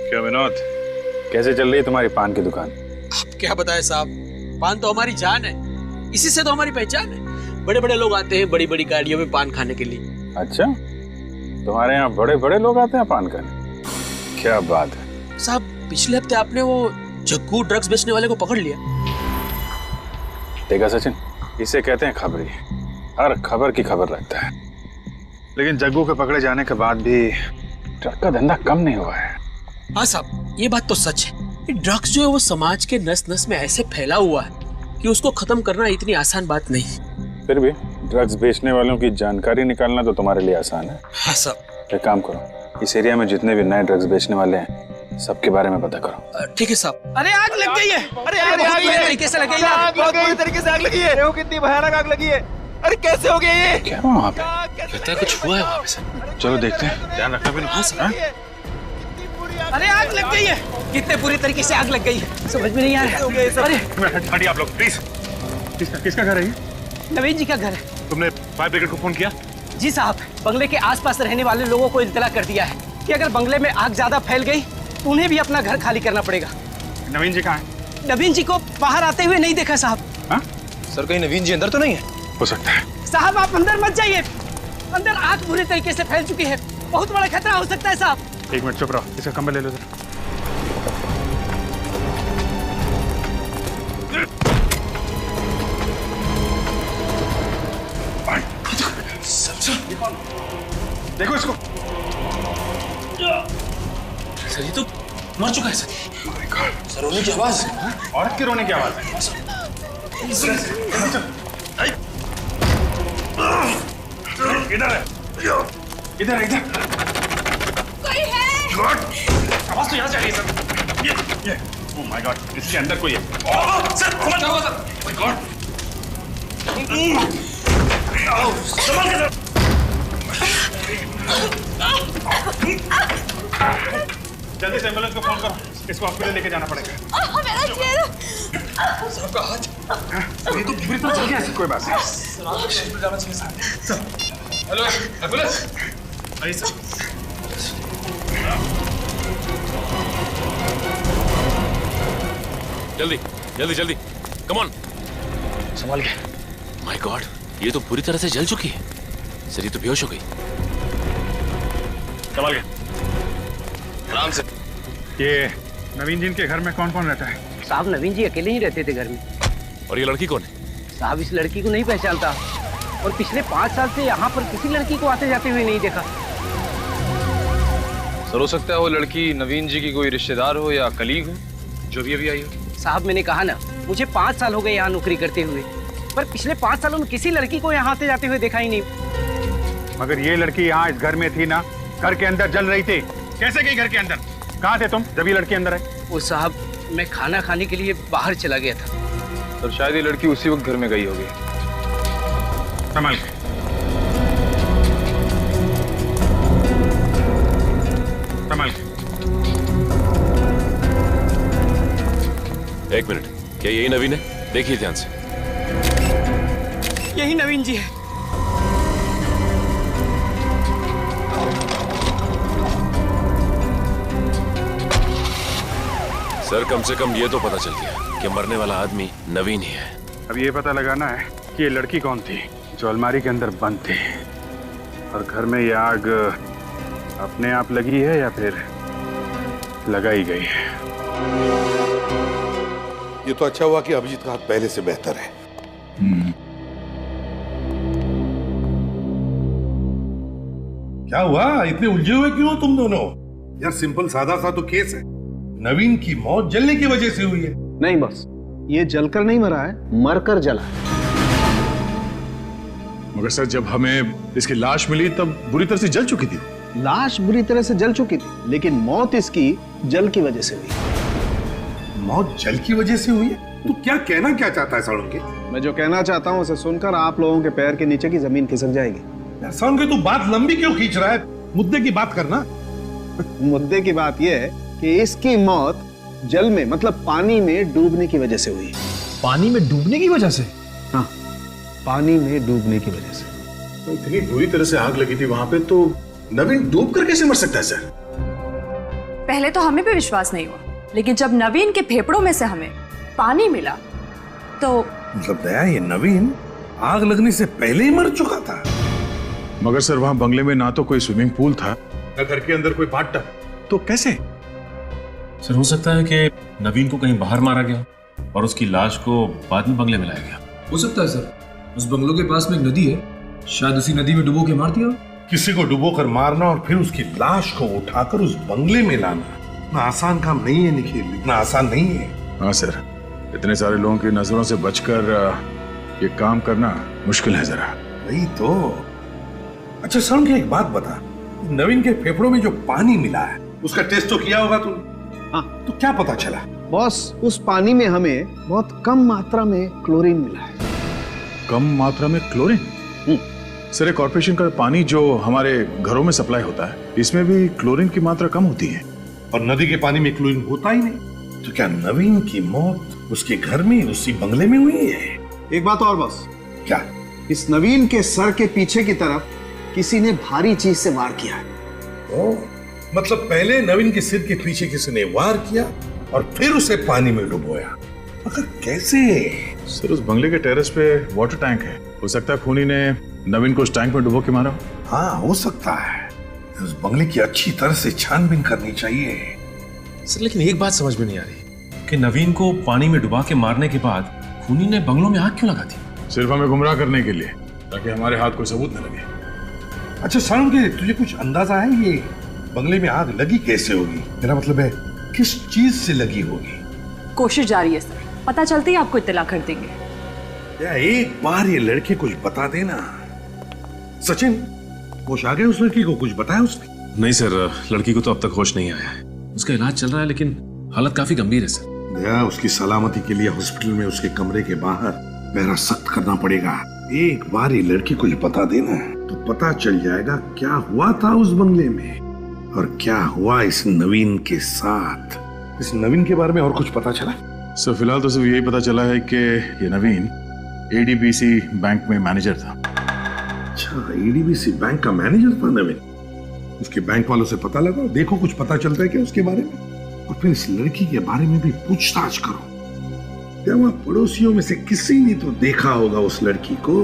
क्या विनोद, कैसे चल रही है तुम्हारी पान की दुकान? आप क्या बताएं साहब, पान तो हमारी जान है, इसी से तो हमारी पहचान है। बड़े बड़े लोग आते हैं बड़ी बड़ी गाड़ियों में पान खाने के लिए। अच्छा, तुम्हारे यहाँ बड़े बड़े लोग आते हैं पान खाने? क्या बात है साहब, पिछले हफ्ते आपने वो जग्गू ड्रग्स बेचने वाले को पकड़ लिया। देखा सचिन, इसे कहते हैं खबरी। हर खबर की खबर रखता है। लेकिन जग्गू के पकड़े जाने के बाद भी ड्रग का धंधा कम नहीं हुआ है। हाँ साहब, ये बात तो सच है। ये ड्रग्स जो है वो समाज के नस नस में ऐसे फैला हुआ है कि उसको खत्म करना इतनी आसान बात नहीं। फिर भी ड्रग्स बेचने वालों की जानकारी निकालना तो तुम्हारे लिए आसान है। हाँ साहब। एक काम करो, इस एरिया में जितने भी नए ड्रग्स बेचने वाले हैं सबके बारे में पता करो। ठीक है साहब। अरे आग लग गई है। अरे आग बुरी तरीके से लग गई है। बहुत बुरी तरीके से आग लगी है। देखो कितनी भयानक आग लगी है। अरे कैसे हो गया ये? क्या हुआ वहाँ पे? लगता है कुछ हुआ है वहाँ पे सर। चलो देखते हैं, ध्यान रखना भी। हाँ सर। अरे आग लग गई है। कितने बुरी तरीके से आग लग गई है, समझ में नहीं आ रहा है। अरे हटिए आप लोग प्लीज। किसका घर है ये? नवीन जी का घर है। तुमने फायर ब्रिगेड को फोन किया? जी साहब, बंगले के आसपास रहने वाले लोगों को इत्तला कर दिया है कि अगर बंगले में आग ज्यादा फैल गई तो उन्हें भी अपना घर खाली करना पड़ेगा। नवीन जी कहाँ है? नवीन जी को बाहर आते हुए नहीं देखा साहब। हाँ? सर कहीं नवीन जी अंदर तो नहीं है? हो सकता है। साहब आप अंदर मत जाइए, अंदर आग बुरी तरीके से फैल चुकी है, बहुत बड़ा खतरा हो सकता है साहब। एक मिनट चुप रहो, इसका कंबल ले लो जरा। देखो इसको। सर ये तो मर चुका है सर। सर रोने की आवाज। औरत के रोने की आवाज है। इधर है, इधर इधर। कोई है? आवाज तो यहाँ से आ रही है सर। ये ओह माय गॉड, इसके अंदर कोई है। सर क्या हुआ सर? My God. संभाल के सर। जल्दी से एम्बुलेंस को फोन करो, इसको हॉस्पिटल लेके जाना पड़ेगा। मेरा चेहरा। सबका हाथ। ये तो बुरी तरह जल गया है। कोई बात नहीं। हॉस्पिटल जाना चाहिए सर। Hello ambulance. आइए सर। जल्दी जल्दी जल्दी, कम ऑन। संभाल के। माय गॉड, ये तो पूरी तरह से जल चुकी है। सर ये तो बेहोश हो गई। संभाल के। आराम से। ये नवीन जी के घर में कौन कौन रहता है? साहब नवीन जी अकेले ही रहते थे घर में। और ये लड़की कौन है? साहब इस लड़की को नहीं पहचानता और पिछले 5 साल से यहाँ पर किसी लड़की को आते जाते हुए नहीं देखा। सर हो सकता है वो लड़की नवीन जी की कोई रिश्तेदार हो या कलीग हो, जो भी अभी आई हो। साहब मैंने कहा ना, मुझे 5 साल हो गए यहाँ नौकरी करते हुए, पर पिछले 5 सालों में किसी लड़की को यहाँ आते जाते हुए देखा ही नहीं। मगर ये लड़की यहाँ इस घर में थी ना, घर के अंदर जल रही थी। कैसे गई घर के अंदर? कहाँ थे तुम जब ये लड़की अंदर आई? वो साहब मैं खाना खाने के लिए बाहर चला गया था। सर शायद ये लड़की उसी वक्त घर में गई होगी। संभाल के। संभाल के। एक मिनट, क्या यही नवीन है? देखिए ध्यान से। यही नवीन जी है। सर कम से कम ये तो पता चल गया कि मरने वाला आदमी नवीन ही है। अब ये पता लगाना है कि ये लड़की कौन थी जो अलमारी के अंदर बंद थी, और घर में ये आग अपने आप लगी है या फिर लगाई गई है। ये तो अच्छा हुआ कि अभिजीत का हाथ पहले से बेहतर है। क्या हुआ, इतने उलझे हुए क्यों हो तुम दोनों? यार सिंपल सादा सा तो केस है। नवीन की मौत जलने की वजह से हुई है। नहीं बस, ये जलकर नहीं मरा है, मरकर जला है। मगर सर जब हमें इसकी लाश मिली तब बुरी तरह से जल चुकी थी। लाश बुरी तरह से जल चुकी थी, लेकिन मौत इसकी जल की वजह से हुई। मौत जल की वजह से हुई है? तू क्या कहना क्या चाहता है साळुंके? मैं जो कहना चाहता हूँ उसे सुनकर आप लोगों के पैर के नीचे की जमीन खिसक जाएगी। यार साळुंके तू बात लंबी क्यों खींच रहा है? मुद्दे की बात करना। मुद्दे की बात यह है कि इसकी मौत जल में मतलब पानी में डूबने की वजह से हुई। पानी में डूबने की वजह से? हाँ, पानी में डूबने की वजह से। तो इतनी बुरी तरह से आग लगी थी वहां पे, तो नवीन डूब कर कैसे मर सकता है सर? पहले तो हमें भी विश्वास नहीं हुआ, लेकिन जब नवीन के फेफड़ों में से हमें पानी मिला तो मतलब दया, ये नवीन आग लगने से पहले ही मर चुका था। मगर सर वहां बंगले में ना तो कोई स्विमिंग पूल था, न घर के अंदर कोई बाथटब, तो कैसे? सर हो सकता है कि नवीन को कहीं बाहर मारा गया और उसकी लाश को बाद में बंगले में लाया गया। हो सकता है सर, उस बंगलों के पास में एक नदी है, शायद उसी नदी में डुबो के मार दिया। किसी को डुबो कर मारना और फिर उसकी लाश को उठाकर उस बंगले में लाना इतना आसान काम नहीं है निखिल, इतना आसान नहीं है। हाँ सर, इतने सारे लोगों की नजरों से बचकर ये काम करना मुश्किल है जरा। वही तो। अच्छा सर, एक बात बता, नवीन के फेफड़ों में जो पानी मिला है उसका टेस्ट तो किया होगा तूने? हाँ। तो क्या पता चला? बॉस, उस पानी में हमें बहुत कम मात्रा में क्लोरीन मिला है। कम मात्रा में क्लोरीन? सर, कॉर्पोरेशन का पानी जो हमारे घरों में सप्लाई होता है, इसमें भी क्लोरीन की मात्रा कम होती है। और नदी के पानी में क्लोरीन होता ही नहीं। तो क्या नवीन की मौत उसके घर में, उसी बंगले में हुई है? एक बात और बॉस। क्या? इस नवीन के सर के पीछे की तरफ किसी ने भारी चीज से वार किया है। मतलब पहले नवीन के सिर के पीछे किसी ने वार किया और फिर उसे पानी में डुबोया। मगर कैसे? सर, उस बंगले के टेरेस पे वाटर टैंक है, हो सकता है खूनी ने नवीन को उस टैंक में डुबो के मारा। हाँ, हो सकता है। उस बंगले की अच्छी तरह से छानबीन करनी चाहिए। सर, लेकिन एक बात समझ में नहीं आ रही कि नवीन को पानी में डुबा के मारने के बाद खूनी ने बंगलों में आग क्यों लगा दी? सिर्फ हमें गुमराह करने के लिए, ताकि हमारे हाथ कोई सबूत न लगे। अच्छा सारुण, तुझे कुछ अंदाजा है ये बंगले में आग लगी कैसे होगी? मेरा मतलब है किस चीज से लगी होगी? कोशिश जारी है सर, पता चलते ही आपको इत्तला कर देंगे। या एक बार ये लड़के कुछ बता देना। सचिन, होश आ गए उस लड़की को? कुछ बताया उसने? नहीं सर, लड़की को तो अब तक होश नहीं आया है। उसका इलाज चल रहा है, लेकिन हालत काफी गंभीर है सर। दया, उसकी सलामती के लिए हॉस्पिटल में उसके कमरे के बाहर पहरा सख्त करना पड़ेगा। एक बार ये लड़की कुछ बता देना तो पता चल जाएगा क्या हुआ था उस बंगले में और क्या हुआ इस नवीन के साथ। इस नवीन के बारे में और कुछ पता चला? सर, फिलहाल तो सिर्फ यही पता चला है कि ये नवीन एडीबीसी बैंक में मैनेजर था। अच्छा, एडीबीसी बैंक का मैनेजर था नवीन? उसके बैंक वालों से पता लगा, देखो कुछ पता चलता है क्या उसके बारे में, और फिर इस लड़की के बारे में भी पूछताछ करो। क्या वहां पड़ोसियों में से किसी ने तो देखा होगा उस लड़की को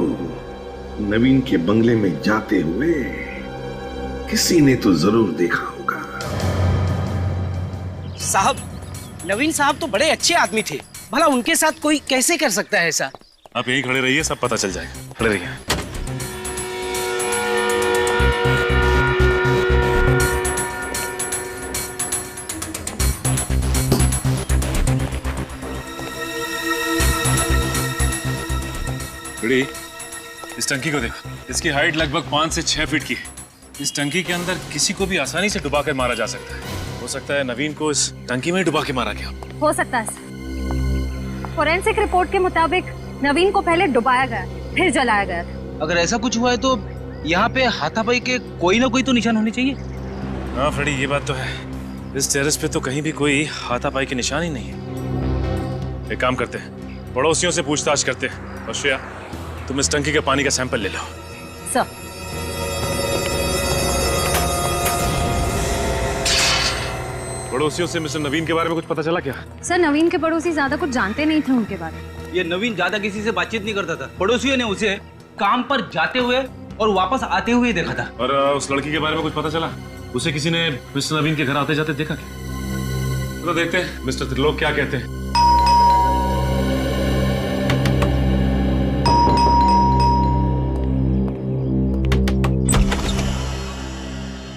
नवीन के बंगले में जाते हुए? किसी ने तो जरूर देखा होगा। साहब, नवीन साहब तो बड़े अच्छे आदमी थे, भला उनके साथ कोई कैसे कर सकता है ऐसा? आप यहीं खड़े रहिए, सब पता चल जाएगा। खड़े रहिए। इस टंकी को देखो, इसकी हाइट लगभग 5 से 6 फीट की है। इस टंकी के अंदर किसी को भी आसानी से डुबा कर मारा जा सकता है। हो सकता है नवीन को इस टंकी में डुबा के मारा गया हो सकता है सर। फोरेंसिक रिपोर्ट के मुताबिक नवीन को पहले डुबाया गया, फिर जलाया गया था। अगर ऐसा कुछ हुआ है तो यहाँ पे हाथापाई के कोई ना कोई तो निशान होने चाहिए। हाँ फ्रेडी, ये बात तो है। इस टेरेस पे तो कहीं भी कोई हाथापाई के निशान ही नहीं है। एक काम करते हैं, पड़ोसियों से पूछताछ करते हैं। और श्रेया, तुम इस टंकी के पानी का सैंपल ले लो। सर, पड़ोसियों से मिस्टर नवीन के बारे में कुछ पता चला क्या? सर, नवीन के पड़ोसी ज्यादा कुछ जानते नहीं थे उनके बारे में। ये नवीन ज्यादा किसी से बातचीत नहीं करता था। पड़ोसियों ने उसे काम पर जाते हुए और वापस आते हुए देखा था। और उस लड़की के बारे में कुछ पता चला? उसे किसी ने मिस्टर नवीन के घर आते जाते देखा क्या? चलो देखते हैं मिस्टर त्रिलोक क्या कहते हैं।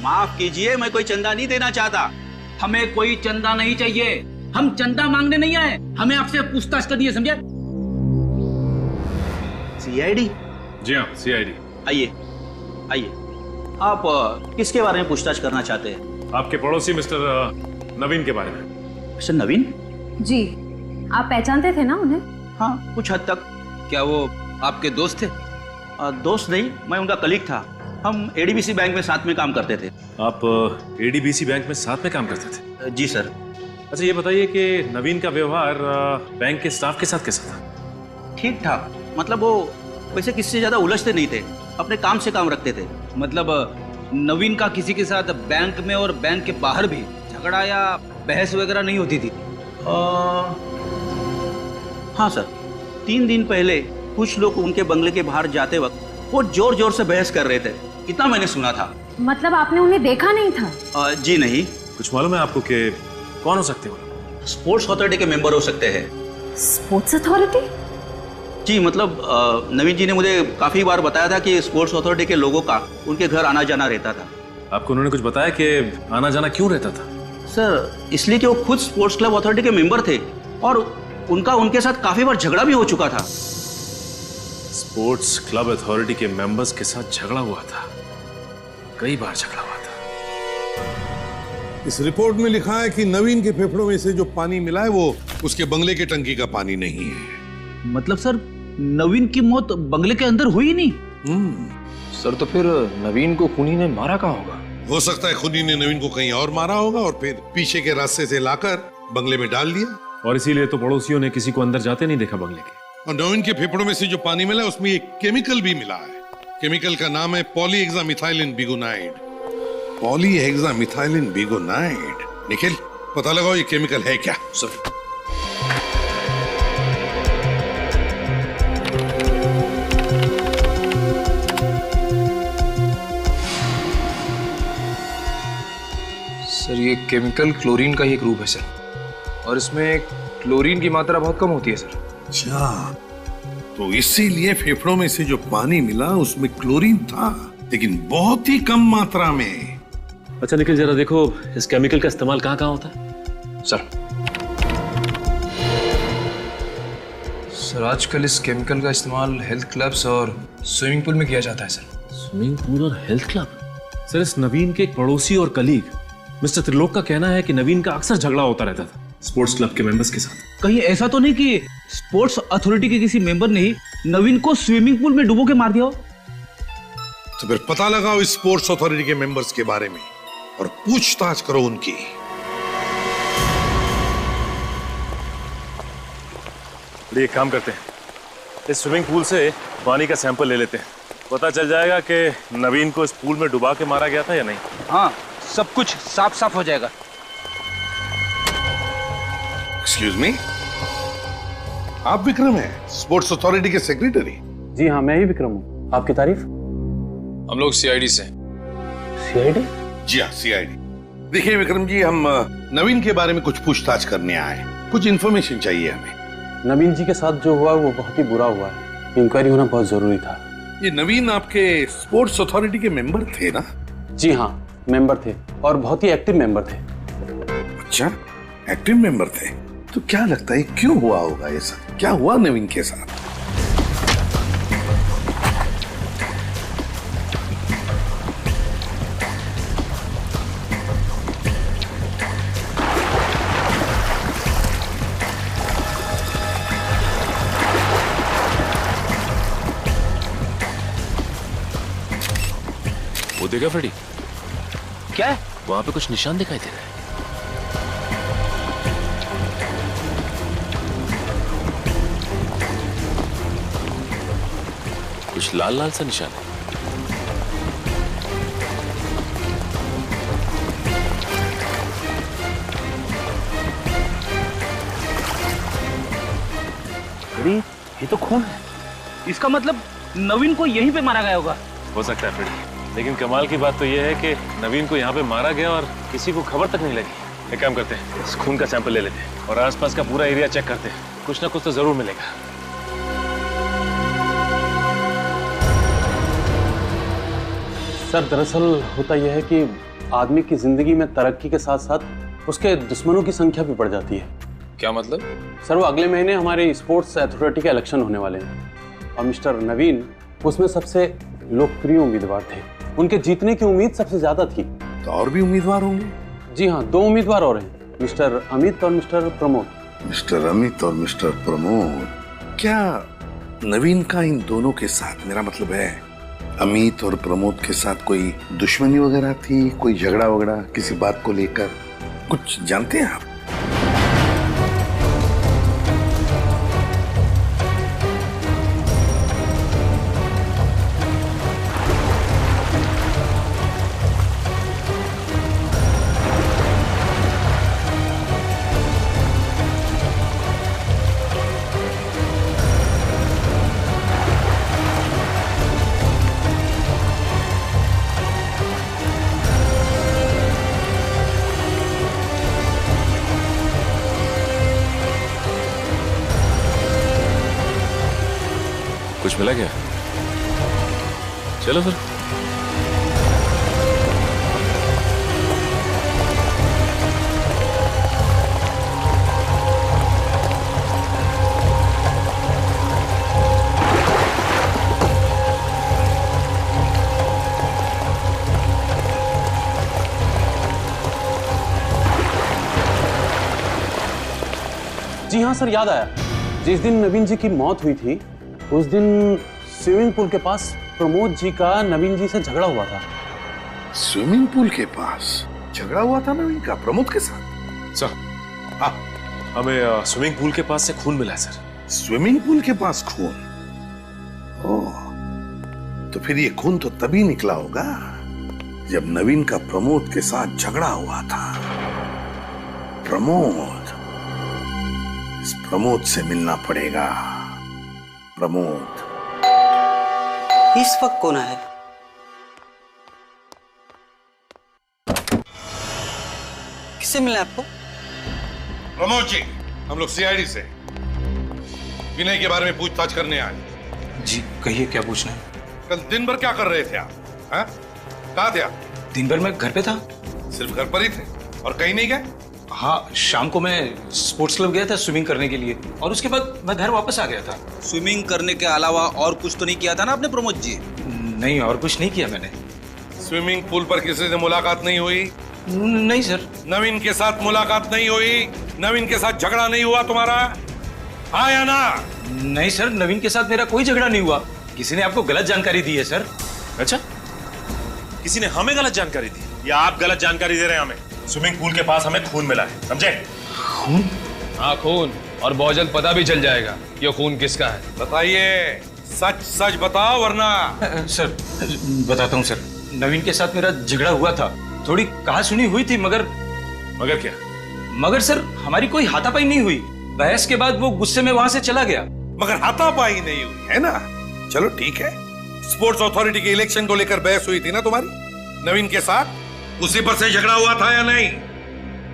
माफ कीजिए, मैं कोई चंदा नहीं देना चाहता। हमें कोई चंदा नहीं चाहिए। हम चंदा मांगने नहीं आए, हमें आपसे पूछताछ करनी है, समझे? सीआईडी? जी हाँ, सीआईडी। आइए आइए। आप किसके बारे में पूछताछ करना चाहते हैं? आपके पड़ोसी मिस्टर नवीन के बारे में। मिस्टर नवीन? जी, आप पहचानते थे ना उन्हें? हाँ, कुछ हद तक। क्या वो आपके दोस्त थे? दोस्त नहीं, मैं उनका कलीग था। हम एडीबीसी बैंक में साथ में काम करते थे। आप एडीबीसी बैंक में साथ में काम करते थे? जी सर। अच्छा ये बताइए कि नवीन का व्यवहार बैंक के स्टाफ के साथ कैसा था? ठीक ठाक, मतलब वो वैसे किसी से ज्यादा उलझते नहीं थे, अपने काम से काम रखते थे। मतलब नवीन का किसी के साथ बैंक में और बैंक के बाहर भी झगड़ा या बहस वगैरह नहीं होती थी। हाँ सर, 3 दिन पहले कुछ लोग उनके बंगले के बाहर जाते वक्त वो जोर जोर से बहस कर रहे थे, इतना मैंने सुना था। मतलब आपने उन्हें देखा नहीं था? जी नहीं। कुछ मालूम है आपको कि कौन हो सकते हैं? स्पोर्ट्स अथॉरिटी के मेंबर हो सकते हैं। Sports authority? जी मतलब नवीन जी ने मुझे काफी बार बताया था कि स्पोर्ट्स अथॉरिटी के लोगों का उनके घर आना जाना रहता था। आपको उन्होंने कुछ बताया कि आना जाना क्यों रहता था? सर इसलिए कि वो खुद स्पोर्ट्स क्लब अथॉरिटी के मेंबर थे और उनका उनके साथ काफी बार झगड़ा भी हो चुका था। स्पोर्ट्स क्लब अथॉरिटी के मेंबर्स के साथ झगड़ा हुआ था, कई बार झगड़ा हुआ था। इस रिपोर्ट में लिखा है कि नवीन के फेफड़ों में से जो पानी मिला है वो उसके बंगले के टंकी का पानी नहीं है। मतलब सर नवीन की मौत बंगले के अंदर हुई नहीं? सर तो फिर नवीन को खूनी ने मारा कहाँ होगा? हो सकता है खूनी ने नवीन को कहीं और मारा होगा और फिर पीछे के रास्ते से लाकर बंगले में डाल दिया। और इसीलिए तो पड़ोसियों ने किसी को अंदर जाते नहीं देखा बंगले के। और नवीन के फेफड़ों में से जो पानी मिला उसमें एक केमिकल भी मिला है। केमिकल का नाम है पॉलीहेक्सामिथाइलिन बिगोनाइड। पॉलीहेक्सामिथाइलिन बिगोनाइड। निखिल पता लगाओ ये केमिकल है क्या? सर सर ये केमिकल क्लोरीन का ही एक रूप है सर, और इसमें क्लोरीन की मात्रा बहुत कम होती है सर। अच्छा, तो इसीलिए फेफड़ों में से जो पानी मिला उसमें क्लोरीन था, लेकिन बहुत ही कम मात्रा में। अच्छा निखिल जरा देखो इस केमिकल का इस्तेमाल कहाँ कहाँ होता है? सर आजकल इस केमिकल का इस्तेमाल हेल्थ क्लब्स और स्विमिंग पूल में किया जाता है सर। स्विमिंग पूल और हेल्थ क्लब? सर इस नवीन के एक पड़ोसी और कलीग मिस्टर त्रिलोक का कहना है कि नवीन का अक्सर झगड़ा होता रहता था स्पोर्ट्स क्लब के मेंबर्स के साथ। कहीं ऐसा तो नहीं कि स्पोर्ट्स अथॉरिटी के किसी मेंबर ने ही नवीन को स्विमिंग पूल में डुबो के मार दिया हो? तो फिर पता लगाओ इस स्पोर्ट्स अथॉरिटी के मेंबर्स के बारे में और पूछताछ करो उनकी। एक काम करते हैं, इस स्विमिंग पूल से पानी का सैंपल ले लेते हैं, पता चल जाएगा कि नवीन को इस पूल में डुबा के मारा गया था या नहीं। हाँ सब कुछ साफ साफ हो जाएगा। एक्सक्यूज मी, आप विक्रम हैं स्पोर्ट्स अथॉरिटी के सेक्रेटरी? जी हाँ मैं ही विक्रम हूँ। आपकी तारीफ? हम लोग सीआईडी से। सीआईडी? जी हाँ सीआईडी। देखिए विक्रम जी, हम नवीन के बारे में कुछ पूछताछ करने आए, कुछ इन्फॉर्मेशन चाहिए हमें। नवीन जी के साथ जो हुआ वो बहुत ही बुरा हुआ है, इंक्वायरी होना बहुत जरूरी था। ये नवीन आपके स्पोर्ट्स अथॉरिटी के मेंबर थे ना? जी हाँ मेंबर थे और बहुत ही एक्टिव मेंबर थे। अच्छा एक्टिव मेंबर थे, तो क्या लगता है क्यों हुआ होगा ये सब? क्या हुआ नवीन के साथ? वो देखा फ्रेडी? क्या है? वहां पे कुछ निशान दिखाई दे रहा है। कुछ लाल लाल सा निशान है। ये तो खून है। इसका मतलब नवीन को यहीं पे मारा गया होगा। हो सकता है फ्रेडी, लेकिन कमाल की बात तो यह है कि नवीन को यहाँ पे मारा गया और किसी को खबर तक नहीं लगी। एक काम करते हैं, इस खून का सैंपल ले लेते हैं और आसपास का पूरा एरिया चेक करते हैं, कुछ ना कुछ तो जरूर मिलेगा। सर दरअसल होता यह है कि आदमी की जिंदगी में तरक्की के साथ साथ उसके दुश्मनों की संख्या भी बढ़ जाती है। क्या मतलब? सर वो अगले महीने हमारे स्पोर्ट्स अथॉरिटी के इलेक्शन होने वाले हैं और मिस्टर नवीन उसमें सबसे लोकप्रिय उम्मीदवार थे। उनके जीतने की उम्मीद सबसे ज्यादा थी। तो और भी उम्मीदवार होंगे? जी हाँ 2 उम्मीदवार और हैं, मिस्टर अमित और मिस्टर प्रमोद। मिस्टर अमित और मिस्टर प्रमोद। क्या नवीन का इन दोनों के साथ, मेरा मतलब है अमित और प्रमोद के साथ कोई दुश्मनी वगैरह थी, कोई झगड़ा वगैरह किसी बात को लेकर, कुछ जानते हैं आप? कुछ मिला क्या? चलो फिर। जी हाँ सर, याद आया। जिस दिन नवीन जी की मौत हुई थी उस दिन स्विमिंग पूल के पास प्रमोद जी का नवीन जी से झगड़ा हुआ था। स्विमिंग पूल के पास झगड़ा हुआ था नवीन का प्रमोद के साथ? सर हाँ, हमें स्विमिंग पूल के पास से खून मिला है सर। स्विमिंग पूल के पास खून? ओह, तो फिर ये खून तो तभी निकला होगा जब नवीन का प्रमोद के साथ झगड़ा हुआ था। प्रमोद, इस प्रमोद से मिलना पड़ेगा। प्रमोद इस वक्त कौन है? किससे मिलना है आपको? प्रमोद जी, हम लोग सीआईडी से विनय के बारे में पूछताछ करने आए। जी कहिए, क्या पूछना है? कल दिन भर क्या कर रहे थे आप? कहाँ थे आप? दिन भर मैं घर पे था। सिर्फ घर पर ही थे और कहीं नहीं गए? हाँ, शाम को मैं स्पोर्ट्स क्लब गया था स्विमिंग करने के लिए और उसके बाद मैं घर वापस आ गया था। स्विमिंग करने के अलावा और कुछ तो नहीं किया था ना आपने प्रमोद जी? नहीं, और कुछ नहीं किया मैंने। स्विमिंग पूल पर किसी से मुलाकात नहीं हुई? नहीं सर। नवीन के साथ मुलाकात नहीं हुई? नवीन के साथ झगड़ा नहीं हुआ तुम्हारा? हाँ या ना? नहीं सर, नवीन के साथ मेरा कोई झगड़ा नहीं हुआ। किसी ने आपको गलत जानकारी दी है सर। अच्छा, किसी ने हमें गलत जानकारी दी या आप गलत जानकारी दे रहे हैं हमें? स्विमिंग पूल के पास हमें खून मिला है, समझे? खून? हाँ खून, और बहुत जल्द पता भी चल जाएगा ये खून किसका है। बताइए, सच सच बताओ वरना। सर बताता हूँ सर, नवीन के साथ मेरा झगड़ा हुआ था। थोड़ी कहा सुनी हुई थी, मगर क्या? मगर सर हमारी कोई हाथापाई नहीं हुई। बहस के बाद वो गुस्से में वहां से चला गया। मगर हाथापाई नहीं हुई है ना? चलो ठीक है। स्पोर्ट्स अथॉरिटी के इलेक्शन को लेकर बहस हुई थी ना तुम्हारी नवीन के साथ? उसी पर से झगड़ा हुआ था या नहीं?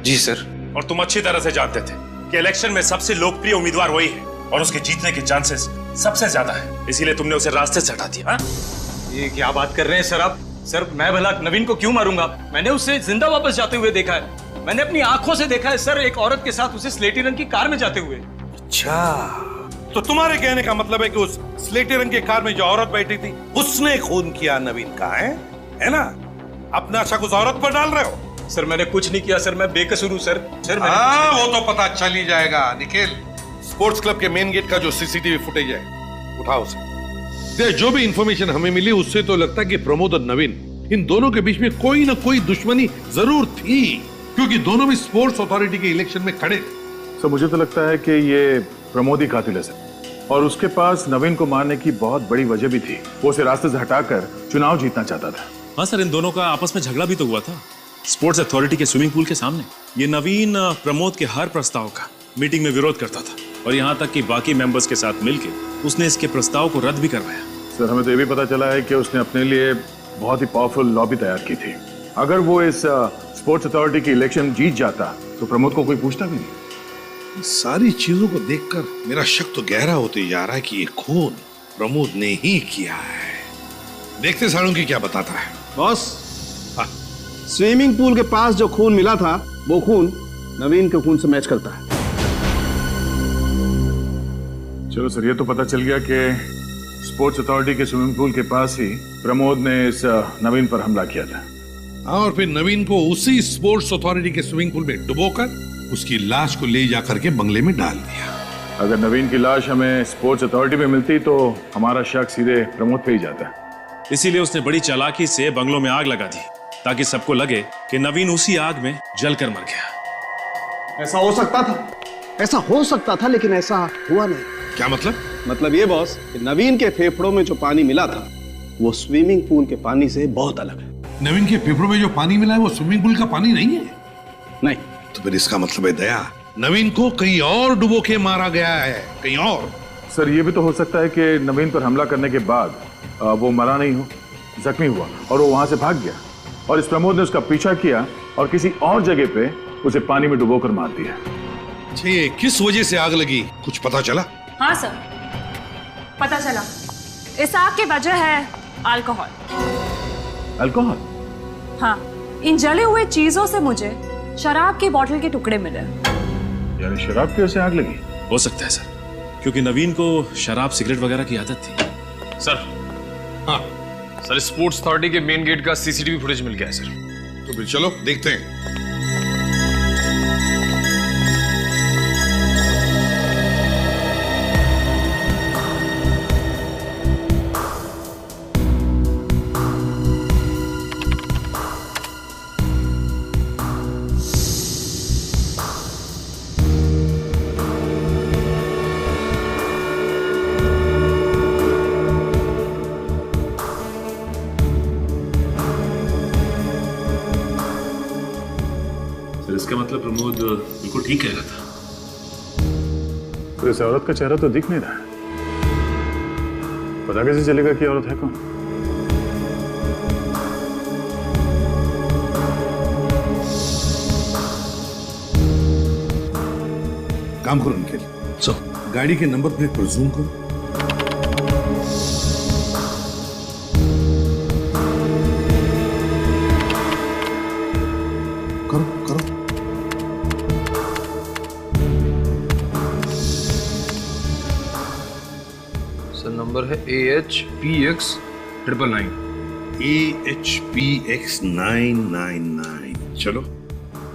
जी सर। और तुम अच्छी तरह से जानते थे कि इलेक्शन में सबसे लोकप्रिय उम्मीदवार वही है और उसके जीतने के चांसेस सबसे ज्यादा है, इसीलिए तुमने उसे रास्ते से हटा दिया। ये क्या बात कर रहे हैं सर आप? सर मैं भला नवीन को क्यों मारूंगा? मैंने उसे जिंदा वापस जाते हुए देखा है। मैंने अपनी आंखों से देखा है सर, एक औरत के साथ उसे स्लेटी रंग की कार में जाते हुए। अच्छा, तो तुम्हारे कहने का मतलब है कि उस स्लेटी रंग की कार में जो औरत बैठी थी उसने खून किया नवीन का, है ना? अपना शक उस औरत पर डाल रहे हो? सर मैंने कुछ नहीं किया सर, मैं बेकसूर हूँ सर। हाँ, वो तो पता चल ही जाएगा। निखिल, स्पोर्ट्स क्लब के मेन गेट का जो सीसीटीवी फुटेज है उठाओ उसे। जो भी इंफॉर्मेशन हमें मिली उससे तो लगता है कि प्रमोद और नवीन, इन दोनों के बीच में कोई ना कोई दुश्मनी जरूर थी, क्योंकि दोनों भी स्पोर्ट्स अथॉरिटी के इलेक्शन में खड़े थे। सर मुझे तो लगता है कि ये प्रमोद ही कातिल है सर, और उसके पास नवीन को मारने की बहुत बड़ी वजह भी थी। वो उसे रास्ते से हटाकर चुनाव जीतना चाहता था। हाँ सर, इन दोनों का आपस में झगड़ा भी तो हुआ था स्पोर्ट्स अथॉरिटी के स्विमिंग पूल के सामने। ये नवीन प्रमोद के हर प्रस्ताव का मीटिंग में विरोध करता था और यहाँ तक कि बाकी मेंबर्स के साथ मिलकर उसने इसके प्रस्ताव को रद्द भी करवाया। सर हमें तो ये भी पता चला है कि उसने अपने लिए बहुत ही पावरफुल लॉबी तैयार की थी। अगर वो इस स्पोर्ट्स अथॉरिटी की इलेक्शन जीत जाता तो प्रमोद को कोई पूछता भी नहीं। सारी चीजों को देखकर मेरा शक तो गहरा होते जा रहा है कि ये खून प्रमोद ने ही किया है। देखते साळुंकी क्या बताता है। बॉस, स्विमिंग पूल के पास जो खून मिला था वो खून नवीन के खून से मैच करता है। चलो सर, ये तो पता चल गया कि स्पोर्ट्स अथॉरिटी के स्विमिंग पूल के पास ही प्रमोद ने इस नवीन पर हमला किया था। और फिर नवीन को उसी स्पोर्ट्स अथॉरिटी के स्विमिंग पूल में डुबोकर उसकी लाश को ले जाकर के बंगले में डाल दिया। अगर नवीन की लाश हमें स्पोर्ट्स अथॉरिटी में मिलती तो हमारा शक सीधे प्रमोद पे ही जाता। इसीलिए उसने बड़ी चालाकी से बंगलों में आग लगा दी ताकि सबको लगे कि नवीन उसी आग में जलकर मर गया। ऐसा हो सकता था, ऐसा हो सकता था, लेकिन ऐसा हुआ नहीं। क्या मतलब? मतलब ये बॉस कि नवीन के फेफड़ों में जो पानी मिला था वो स्विमिंग पूल के पानी से बहुत अलग है। नवीन के फेफड़ों में जो पानी मिला है वो स्विमिंग पूल का पानी नहीं है? नहीं। तो फिर इसका मतलब है दया, नवीन को कहीं और डुबो के मारा गया है, कहीं और। सर ये भी तो हो सकता है कि नवीन पर हमला करने के बाद वो मरा नहीं हो, जख्मी हुआ और वो वहां से भाग गया और इस प्रमोद ने उसका पीछा किया और किसी और जगह पे उसे पानी में डुबोकर मार दिया। ये किस वजह से आग लगी, कुछ पता चला? हाँ सर, पता चला। इस आग की वजह है अल्कोहल। अल्कोहल? हाँ, इन जले हुए चीजों से मुझे शराब की बोतल के टुकड़े मिले। यानी शराब की वजह से आग लगी? हो सकता है सर, क्योंकि नवीन को शराब सिगरेट वगैरह की आदत थी। सर, हाँ सर, स्पोर्ट्स अथॉरिटी के मेन गेट का सीसीटीवी फुटेज मिल गया है सर। तो फिर चलो देखते हैं। इसका मतलब प्रमोद बिल्कुल ठीक कह रहा था। तो इस औरत का चेहरा तो दिख नहीं रहा है, पता कैसे चलेगा कि औरत है कौन? काम करो निखिल, गाड़ी के नंबर प्लेट पर जूम करो। नंबर है AHPX999। AHPX999। चलो,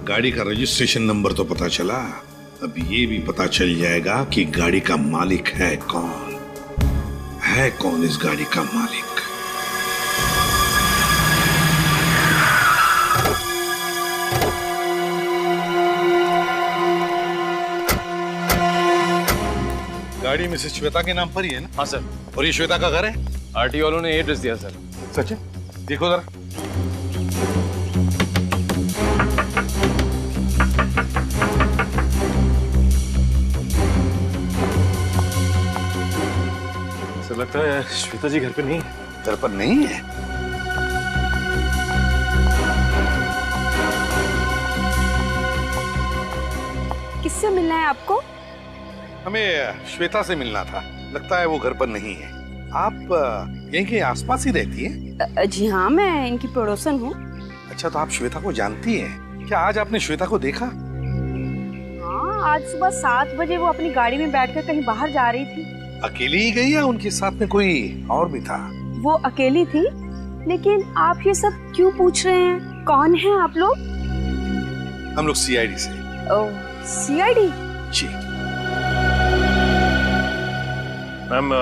गाड़ी का रजिस्ट्रेशन नंबर तो पता चला, अब ये भी पता चल जाएगा कि गाड़ी का मालिक है कौन। है कौन इस गाड़ी का मालिक? गाड़ी मिसेस श्वेता के नाम पर ही है ना? हाँ सर। और ये श्वेता का घर है? आरटी वालों ने एड्रेस दिया सर। सच है? देखो जरा। सर लगता है श्वेता जी घर पे नहीं है। घर पर नहीं है? किससे मिलना है आपको? हमें श्वेता से मिलना था, लगता है वो घर पर नहीं है। आप यहीं के आसपास ही रहती हैं? जी हाँ, मैं इनकी पड़ोसन हूँ। अच्छा, तो आप श्वेता को जानती हैं? क्या आज आपने श्वेता को देखा? हाँ, आज सुबह 7 बजे वो अपनी गाड़ी में बैठकर कहीं बाहर जा रही थी। अकेली ही गई या उनके साथ में कोई और भी था? वो अकेली थी। लेकिन आप ये सब क्यों पूछ रहे हैं? कौन है आप लोग? हम लोग CID से। ओह, CID? जी। मैम,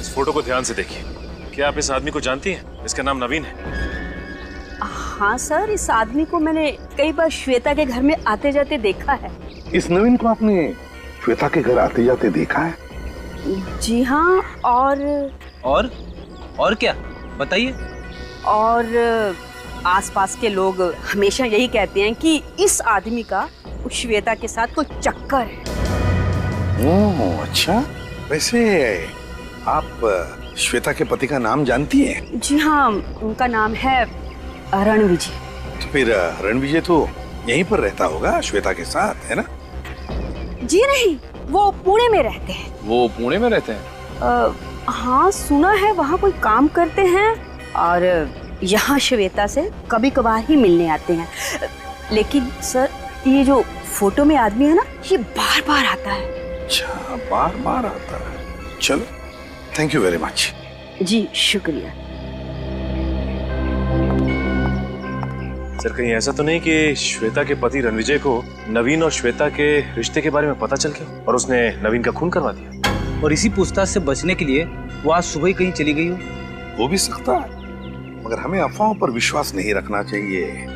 इस फोटो को ध्यान से देखिए। क्या आप इस आदमी को जानती हैं? इसका नाम नवीन है। हाँ सर, इस आदमी को मैंने कई बार श्वेता के घर में आते जाते देखा है। इस नवीन को आपने श्वेता के घर आते जाते देखा है? जी हाँ। और क्या बताइए? और आसपास के लोग हमेशा यही कहते हैं कि इस आदमी का श्वेता के साथ कोई चक्कर है। ओह अच्छा। वैसे आप श्वेता के पति का नाम जानती हैं? जी हाँ, उनका नाम है रणविजय। तो फिर रणविजय तो यहीं पर रहता होगा श्वेता के साथ, है ना? जी नहीं, वो पुणे में रहते हैं। वो पुणे में रहते हैं? हाँ, सुना है वहाँ कोई काम करते हैं और यहाँ श्वेता से कभी कभार ही मिलने आते हैं। लेकिन सर, ये जो फोटो में आदमी है ना, ये बार बार आता है। अच्छा, बार बार आता है। चलो, थैंक यू वेरी मच। जी शुक्रिया। सर, कहीं ऐसा तो नहीं कि श्वेता के पति रणविजय को नवीन और श्वेता के रिश्ते के बारे में पता चल गया और उसने नवीन का खून करवा दिया? और इसी पूछताछ से बचने के लिए वो आज सुबह ही कहीं चली गई हो? हो भी सकता है, मगर हमें अफवाहों पर विश्वास नहीं रखना चाहिए।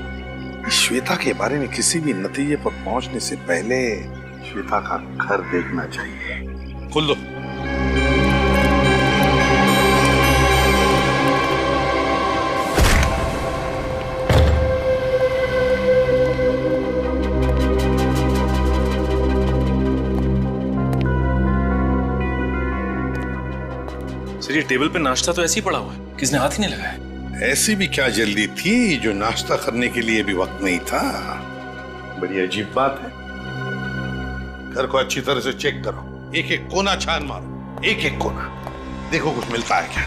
श्वेता के बारे में किसी भी नतीजे पर पहुंचने से पहले श्वेता का घर देखना चाहिए। खोल दो। सर, ये टेबल पे नाश्ता तो ऐसे ही पड़ा हुआ है, किसने हाथ ही नहीं लगाया? ऐसी भी क्या जल्दी थी जो नाश्ता करने के लिए भी वक्त नहीं था? बड़ी अजीब बात है। घर को अच्छी तरह से चेक करो, एक एक कोना छान मारो, एक एक कोना, देखो कुछ मिलता है क्या।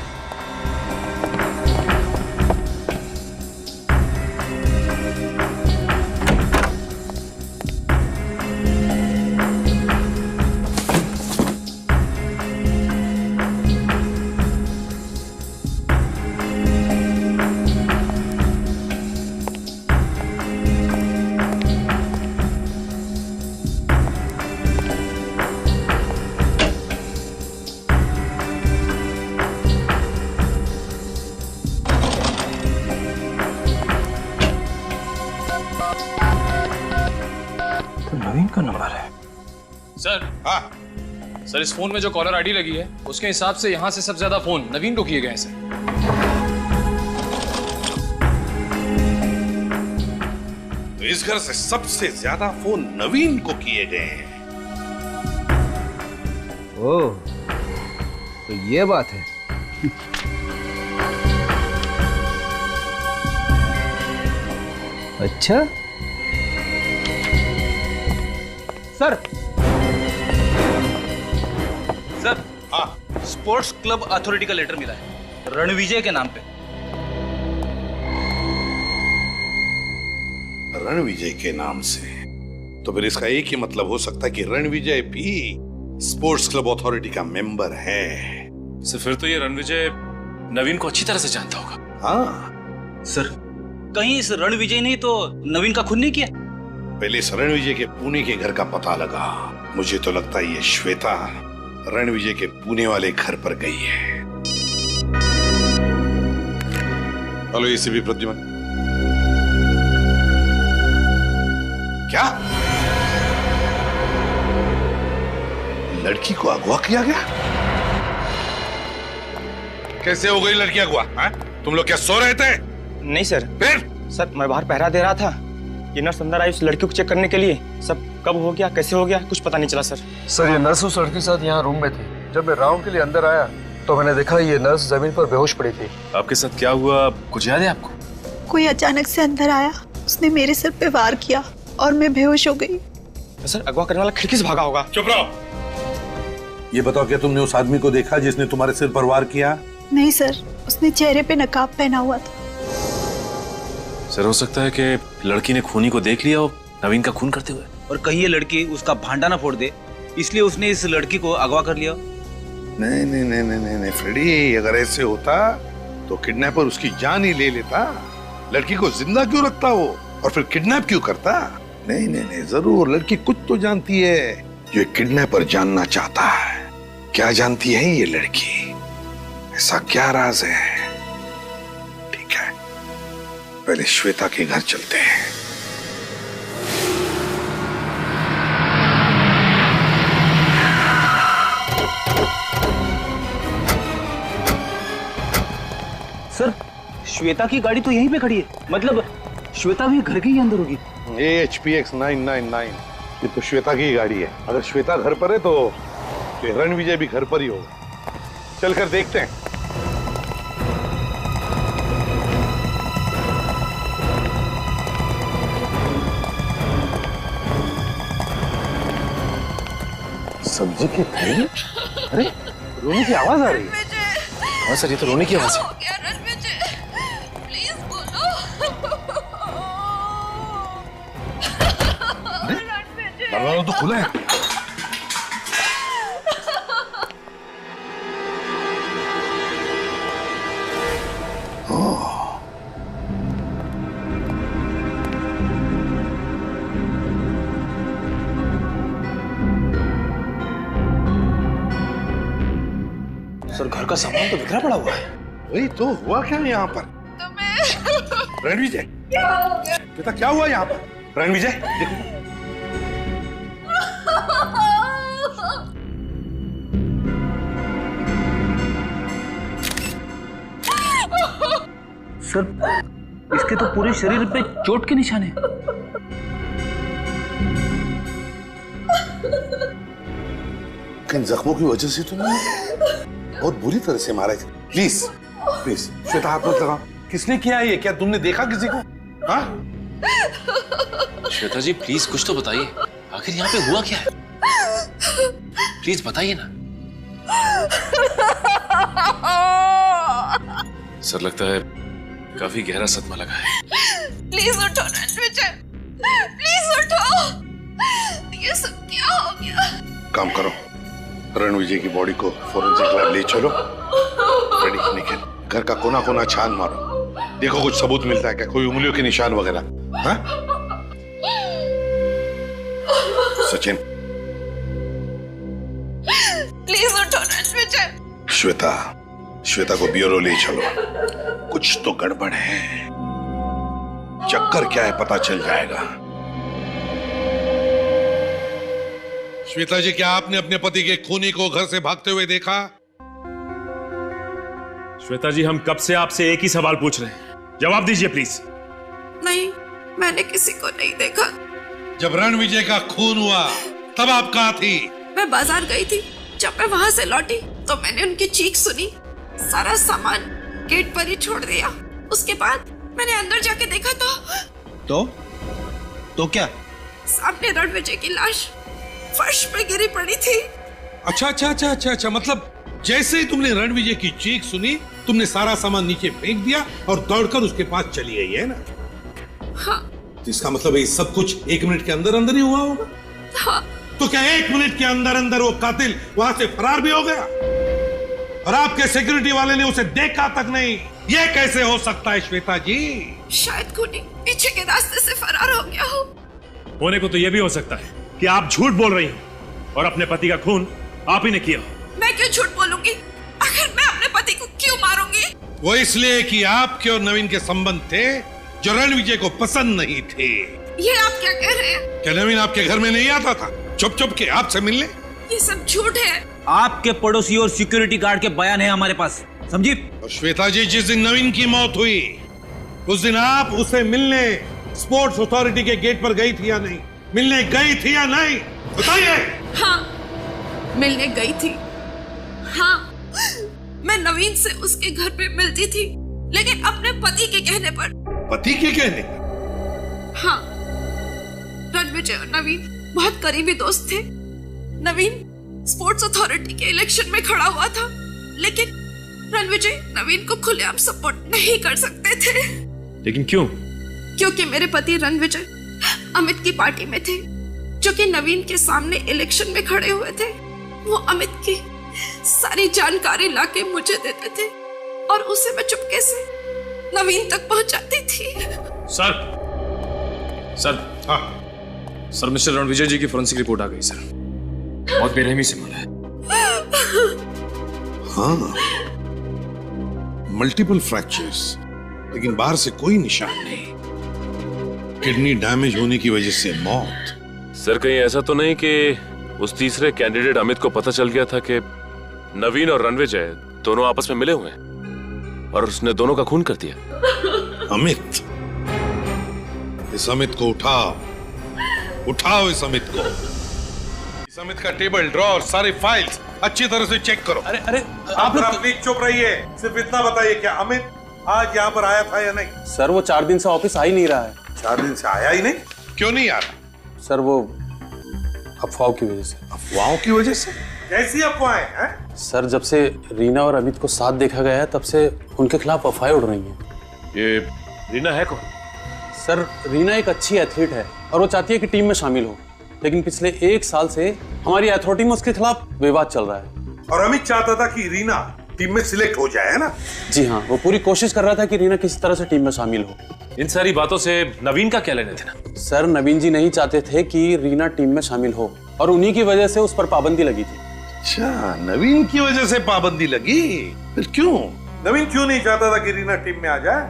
नवीन का नंबर है। सर हाँ सर, इस फोन में जो कॉलर आईडी लगी है उसके हिसाब से यहाँ से सबसे ज्यादा फोन नवीन को किए गए हैं सर। तो इस घर से सबसे ज्यादा फोन नवीन को किए गए हैं। ओह, तो ये बात है। अच्छा सर हाँ, स्पोर्ट्स क्लब अथॉरिटी का लेटर मिला है रणविजय के नाम पे। रणविजय के नाम से? तो फिर इसका एक ही मतलब हो सकता है कि रणविजय भी स्पोर्ट्स क्लब अथॉरिटी का मेंबर है। सर फिर तो ये रणविजय नवीन को अच्छी तरह से जानता होगा। हाँ सर, कहीं इस रणविजय ने तो नवीन का खून नहीं किया? पहले इस रणविजय के पुणे के घर का पता लगा। मुझे तो लगता है ये श्वेता रणविजय के पुणे वाले घर पर गई है। Hello ACP Pradyuman. क्या लड़की को अगवा किया गया? कैसे हो गई लड़की अगवा? तुम लोग क्या सो रहे थे? नहीं सर। फिर? सर मैं बाहर पहरा दे रहा था, ये नर्स अंदर आई उस लड़की को चेक करने के लिए। सब कब हो गया, कैसे हो गया, कुछ पता नहीं चला सर। सर ये नर्स उस लड़की के साथ यहाँ रूम में थी। जब मैं राउंड के लिए अंदर आया तो मैंने देखा ये नर्स जमीन पर बेहोश पड़ी थी। आपके साथ क्या हुआ, कुछ याद है आपको? कोई अचानक से अंदर आया, उसने मेरे सिर पे वार किया और मैं बेहोश हो गई। सर अगवा करने वाला खिड़की से भागा होगा। चुप रहो। ये बताओ, क्या तुमने उस आदमी को देखा जिसने तुम्हारे सिर पर वार किया? नहीं सर, उसने चेहरे पे नकाब पहना हुआ था। सर हो सकता है कि लड़की ने खूनी को देख लिया हो नवीन का खून करते हुए, और कहीं ये लड़की उसका भांडा ना फोड़ दे, इसलिए उसने इस लड़की को अगवा कर लिया। नहीं नहीं नहीं नहीं नहीं फ्रेडी, अगर ऐसे होता तो किडनैपर उसकी जान ही ले लेता। लड़की को जिंदा क्यों रखता वो, और फिर किडनैप क्यों करता? नहीं नहीं नहीं, जरूर लड़की कुछ तो जानती है जो किडनैपर जानना चाहता है। क्या जानती है ये लड़की? ऐसा क्या राज है? ठीक है, पहले श्वेता के घर चलते हैं। सर श्वेता की गाड़ी तो यहीं पे खड़ी है, मतलब श्वेता भी घर के ही अंदर होगी। HPX 999 ये तो श्वेता की गाड़ी है। अगर श्वेता घर पर है तो रणविजय भी घर पर ही होगा। चलकर देखते हैं। सब्जी की थैली? अरे रोने की आवाज आ रही है। हाँ सर, ये तो रोने की आवाज है। दरवाजा तो खुला है। सर घर का सामान तो बिखरा पड़ा हुआ है। वही तो, हुआ क्या यहाँ पर? रणविजय, बेटा क्या हुआ यहाँ पर? रणविजय देखो। सर इसके तो पूरे शरीर पे चोट के निशान हैं। किन जख्मों की वजह से तुमने बहुत बुरी तरह से मारा है। प्लीज प्लीज श्वेता, हाथ मत लगाओ। किसने किया ये? क्या तुमने देखा किसी को? हाँ? श्वेता जी प्लीज कुछ तो बताइए, आखिर यहाँ पे हुआ क्या है? प्लीज बताइए ना। सर लगता है काफी गहरा सदमा लगा है। प्लीज उठो रणविजय, प्लीज उठो। ये सब क्या हो गया? काम करो, रणविजय की बॉडी को फोरेंसिक लैब ले चलो। रेडी, निखिल घर का कोना कोना छान मारो, देखो कुछ सबूत मिलता है क्या, कोई उंगलियों के निशान वगैरह। हाँ? सचिन प्लीज उठो रणविजय। श्वेता, श्वेता को ब्यूरो ले चलो। कुछ तो गड़बड़ है, चक्कर क्या है पता चल जाएगा। श्वेता जी, क्या आपने अपने पति के खूनी को घर से भागते हुए देखा? श्वेता जी, हम कब से आपसे एक ही सवाल पूछ रहे हैं, जवाब दीजिए प्लीज। नहीं, मैंने किसी को नहीं देखा। जब रणविजय का खून हुआ तब आप कहाँ थी? मैं बाजार गई थी। जब मैं वहां से लौटी तो मैंने उनकी चीख सुनी। सारा सामान गेट पर ही छोड़ दिया। उसके बाद मैंने अंदर जाके देखा तो क्या? सामने रणविजय की लाश फर्श पे गिरी पड़ी थी। अच्छा, मतलब जैसे ही तुमने रणविजय की चीख सुनी, तुमने सारा सामान नीचे फेंक दिया और दौड़कर उसके पास चली गई, है ना? हाँ। तो इसका मतलब है सब कुछ 1 मिनट के अंदर अंदर ही हुआ होगा? हाँ। तो क्या 1 मिनट के अंदर अंदर वो कातिल वहां से फरार भी हो गया और आपके सिक्योरिटी वाले ने उसे देखा तक नहीं? ये कैसे हो सकता है श्वेता जी? शायद खूनी पीछे के रास्ते से फरार हो गया हो। होने को तो यह भी हो सकता है कि आप झूठ बोल रही हो और अपने पति का खून आप ही ने किया हो। मैं क्यों झूठ बोलूंगी? आखिर मैं अपने पति को क्यों मारूंगी? वो इसलिए कि आपके और नवीन के संबंध थे जो रणविजय को पसंद नहीं थे। ये आप क्या कह रहे हैं? क्या नवीन आपके घर में नहीं आता था चुप के आपसे मिलने? ये सब झूठ है। आपके पड़ोसी और सिक्योरिटी गार्ड के बयान है हमारे पास, समझी? और श्वेता जी, जिस दिन नवीन की मौत हुई उस दिन आप उसे मिलने स्पोर्ट्स अथॉरिटी के गेट पर गई थी या नहीं? मिलने गई थी या नहीं, बताइए। हाँ, मिलने गई थी। हाँ, मैं नवीन से उसके घर पे मिलती थी, लेकिन अपने पति के कहने पर। पति के कहने? हाँ, रणविजय और नवीन बहुत करीबी दोस्त थे। नवीन स्पोर्ट्स अथॉरिटी के इलेक्शन में खड़ा हुआ था, लेकिन रणविजय नवीन को खुलेआम सपोर्ट नहीं कर सकते थे। लेकिन क्यों? क्योंकि मेरे पति रणविजय अमित की पार्टी में थे, जो कि नवीन के सामने इलेक्शन में खड़े हुए थे। वो अमित की सारी जानकारी लाके मुझे देते थे और उसे मैं चुपके से नवीन तक पहुंचाती थी। सर, हाँ सर, मिस्टर रणविजय जी की फोरेंसिक रिपोर्ट आ गई सर। बहुत बेरहमी से मारा है। हाँ, मल्टीपल फ्रैक्चर्स, लेकिन बाहर से कोई निशान नहीं। किडनी डैमेज होने की वजह से मौत। सर, कहीं ऐसा तो नहीं कि उस तीसरे कैंडिडेट अमित को पता चल गया था कि नवीन और रणविजय दोनों आपस में मिले हुए हैं और उसने दोनों का खून कर दिया? अमित, इस अमित को उठाओ इस अमित को। इस अमित का टेबल, ड्रॉर, सारी फाइल्स अच्छी तरह से चेक करो। अरे आप प्लीज चुप रहिए। सिर्फ इतना बताइए, क्या अमित आज यहाँ पर आया था या नहीं? सर, वो 4 दिन से ऑफिस आ ही नहीं रहा है। 4 दिन से आया ही नहीं? क्यों नहीं आ रहा? सर, वो अफवाहों की वजह से। अफवाहों की वजह से? कैसी अफवाहें हैं? सर, जब से रीना और अमित को साथ देखा गया है तब से उनके खिलाफ अफवाहें उड़ रही हैं। ये रीना है कौन? सर, रीना एक अच्छी एथलीट है और वो चाहती है कि टीम में शामिल हो, लेकिन पिछले 1 साल से हमारी अथॉरिटी में उसके खिलाफ विवाद चल रहा है। और अमित चाहता था कि रीना टीम में सिलेक्ट हो जाए, है ना? जी हाँ, वो पूरी कोशिश कर रहा था कि रीना किसी तरह से टीम में शामिल हो। इन सारी बातों से नवीन का क्या लेने थे ना? सर, नवीन जी नहीं चाहते थे कि रीना टीम में शामिल हो और उन्हीं की वजह से उस पर पाबंदी लगी थी। अच्छा, नवीन की वजह से पाबंदी लगी? फिर क्यों? नवीन क्यों नहीं चाहता था कि रीना टीम में आ जाए?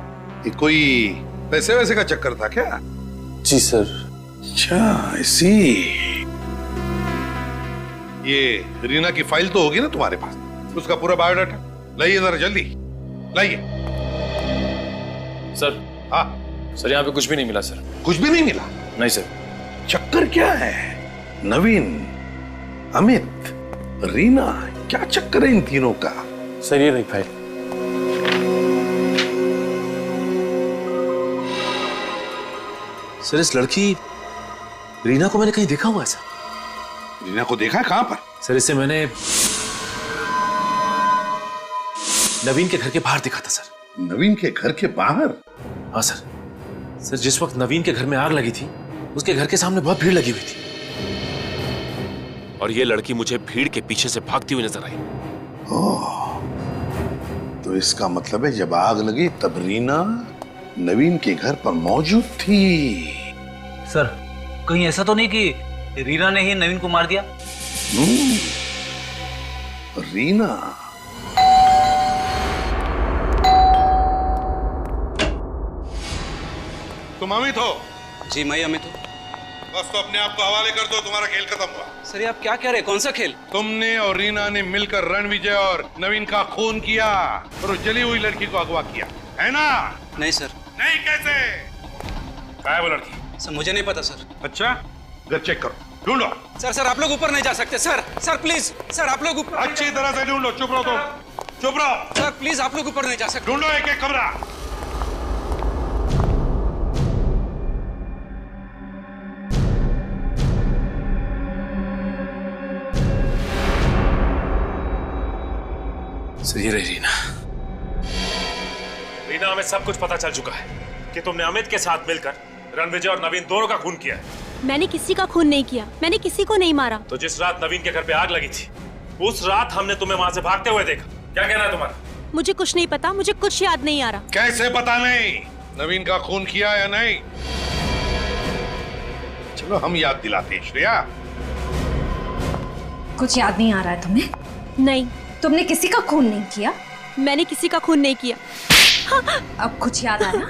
ये कोई पैसे वैसे का चक्कर था क्या? जी सर। अच्छा, ऐसी। ये रीना की फाइल तो होगी ना तुम्हारे पास, उसका पूरा बायोडाटा लाइए जरा जल्दी लाइए। सर। हाँ सर, यहाँ पे कुछ भी नहीं मिला सर। कुछ भी नहीं मिला? नहीं सर। चक्कर क्या है? नवीन, अमित, रीना, क्या चक्कर है इन तीनों का? सर, ये रही फाइल। सर, इस लड़की रीना को मैंने कहीं देखा हुआ है सर। रीना को देखा? कहां पर? सर, इसे मैंने नवीन के घर के बाहर देखा था सर। नवीन के घर के बाहर? हाँ सर। सर, जिस वक्त नवीन के घर में आग लगी थी उसके घर के सामने बहुत भीड़ लगी हुई थी और ये लड़की मुझे भीड़ के पीछे से भागती हुई नजर आई। ओह, तो इसका मतलब है जब आग लगी तब रीना नवीन के घर पर मौजूद थी। सर, कहीं ऐसा तो नहीं कि रीना ने ही नवीन को मार दिया? रीना? तुम अमित हो? जी, मैं अमित हूँ। बस तो अपने आप को हवाले कर दो, तुम्हारा खेल खत्म हुआ। सर ये आप क्या कह रहे हैं? कौन सा खेल? तुमने और रीना ने मिलकर रणविजय और नवीन का खून किया और उस जली हुई लड़की को अगवा किया, है ना? नहीं सर। नहीं कैसे? कहाँ है वो लड़की? सर मुझे नहीं पता सर। अच्छा, घर चेक करो, ढूंढो। सर आप लोग ऊपर नहीं जा सकते सर। सर प्लीज सर, आप लोग ऊपर अच्छी तरह से ढूंढो। चुप रहो तुम, चुप रहो। सर प्लीज आप लोग ऊपर नहीं जा सकते। ढूंढो एक एक कमरा। सही रही रीना। रीना, हमें सब कुछ पता चल चुका है कि तुमने अमित के साथ मिलकर रणविजय और नवीन दोनों का खून किया है। मैंने किसी का खून नहीं किया, मैंने किसी को नहीं मारा। तो जिस रात नवीन के घर पे आग लगी थी, उस रात हमने तुम्हें वहां से भागते हुए देखा। क्या कहना है तुम्हारा? मुझे कुछ नहीं पता, मुझे कुछ याद नहीं आ रहा। कैसे पता नहीं? नवीन का खून किया या नहीं? चलो हम याद दिलाते हैं। श्रेया, कुछ याद नहीं आ रहा है तुम्हें? नहीं। तुमने किसी का खून नहीं किया? मैंने किसी का खून नहीं किया। अब कुछ याद आया?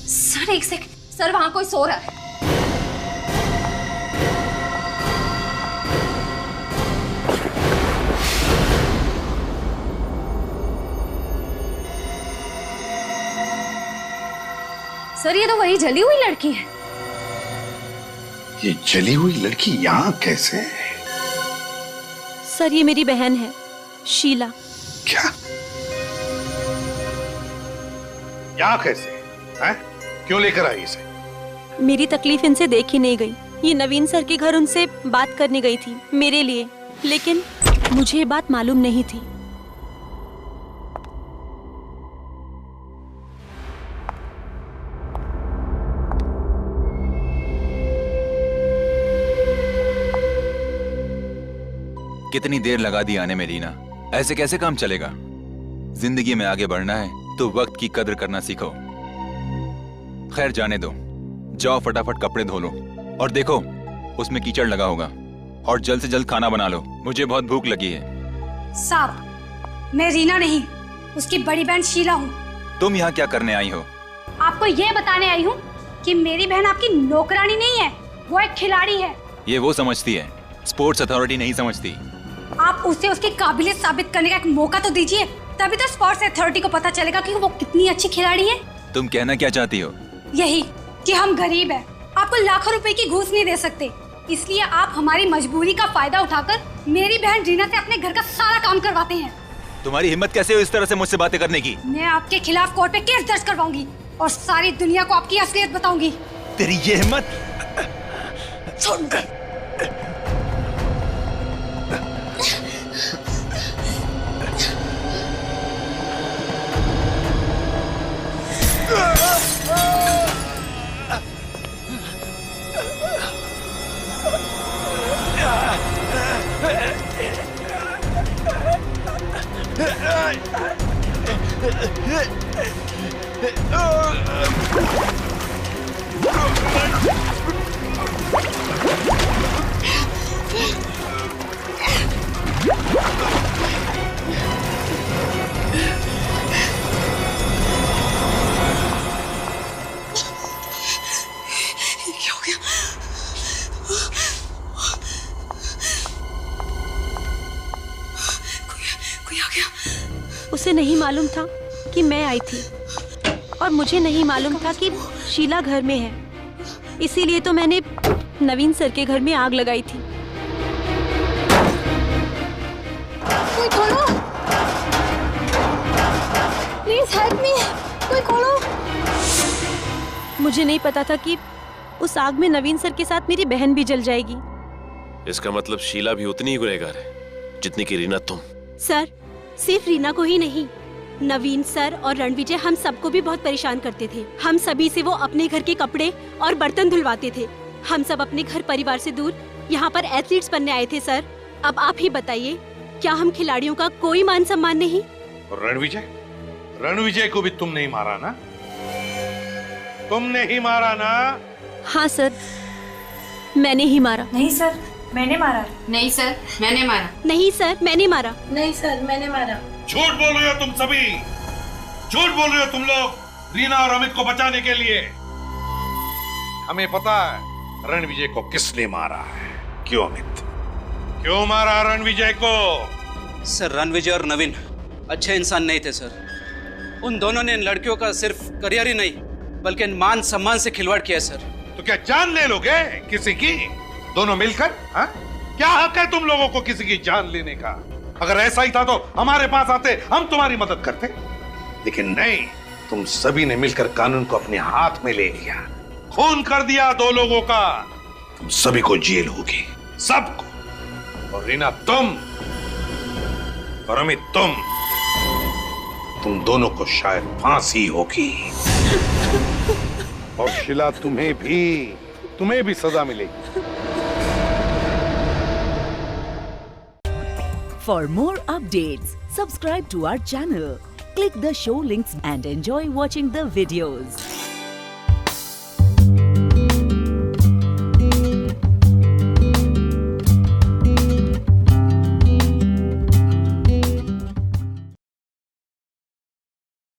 सर एक सेकंड, सर वहां कोई सो रहा है। सर ये तो वही जली हुई लड़की है। ये जली हुई लड़की यहाँ कैसे? सर ये मेरी बहन है, शीला। क्या? यहाँ कैसे? हैं? क्यों लेकर आई इसे? मेरी तकलीफ इनसे देखी नहीं गई। ये नवीन सर के घर उनसे बात करने गई थी मेरे लिए, लेकिन मुझे ये बात मालूम नहीं थी। कितनी देर लगा दी आने में रीना? ऐसे कैसे काम चलेगा? जिंदगी में आगे बढ़ना है तो वक्त की कदर करना सीखो। खैर जाने दो, जाओ फटाफट कपड़े धो लो और देखो उसमें कीचड़ लगा होगा, और जल्द से जल्द खाना बना लो, मुझे बहुत भूख लगी है। साहब, मैं रीना नहीं, उसकी बड़ी बहन शीला हूँ। तुम यहाँ क्या करने आई हो? आपको ये बताने आई हूँ कि मेरी बहन आपकी नौकरानी नहीं है, वो एक खिलाड़ी है। ये वो समझती है, स्पोर्ट्स अथॉरिटी नहीं समझती। आप उसे उसकी काबिलियत साबित करने का एक मौका तो दीजिए, तभी तो स्पोर्ट्स अथॉरिटी को पता चलेगा कि वो कितनी अच्छी खिलाड़ी है। तुम कहना क्या चाहती हो? यही कि हम गरीब हैं, आपको लाखों रुपए की घूस नहीं दे सकते, इसलिए आप हमारी मजबूरी का फायदा उठाकर मेरी बहन रीना से अपने घर का सारा काम करवाते हैं। तुम्हारी हिम्मत कैसे हो इस तरह से मुझसे बातें करने की? मैं आपके खिलाफ कोर्ट में केस दर्ज करवाऊंगी और सारी दुनिया को आपकी असलियत बताऊंगी। तेरी ये हिम्मत? उसे नहीं मालूम था कि मैं आई थी, और मुझे नहीं मालूम था कि शीला घर में है, इसीलिए तो मैंने नवीन सर के घर में आग लगाई थी। कोई खोलो, प्लीज हेल्प मी, कोई खोलो। मुझे नहीं पता था कि उस आग में नवीन सर के साथ मेरी बहन भी जल जाएगी। इसका मतलब शीला भी उतनी ही गुनहगार है जितनी की रीना तुम। सर, सिर्फ रीना को ही नहीं, नवीन सर और रणविजय हम सबको भी बहुत परेशान करते थे। हम सभी से वो अपने घर के कपड़े और बर्तन धुलवाते थे। हम सब अपने घर परिवार से दूर यहाँ पर एथलीट्स बनने आए थे। सर, अब आप ही बताइए, क्या हम खिलाड़ियों का कोई मान सम्मान नहीं? और रणविजय को भी तुम नहीं मारा ना? तुमने ही मारा ना? हाँ सर, मैंने ही मारा। नहीं सर, मैंने मारा। नहीं सर, मैंने मारा। नहीं सर, मैंने मारा। नहीं सर, मैंने मारा। झूठ बोल रहे हो तुम सभी, झूठ बोल रहे हो तुम लोग रीना और अमित को बचाने के लिए। हमें पता है रणविजय को किसने मारा है। क्यों अमित, क्यों मारा रणविजय को? सर रणविजय और नवीन अच्छे इंसान नहीं थे सर। उन दोनों ने इन लड़कियों का सिर्फ करियर ही नहीं बल्कि मान सम्मान से खिलवाड़ किया सर। तो क्या जान ले लोगे किसी की दोनों मिलकर? हा? क्या हक है तुम लोगों को किसी की जान लेने का? अगर ऐसा ही था तो हमारे पास आते, हम तुम्हारी मदद करते। लेकिन नहीं, तुम सभी ने मिलकर कानून को अपने हाथ में ले लिया, खून कर दिया दो लोगों का। तुम सभी को जेल होगी, सबको। और रीना तुम और अमित तुम दोनों को शायद फांसी होगी। और शिला तुम्हें भी सजा मिलेगी। For more updates, subscribe to our channel, click the show links and enjoy watching the videos.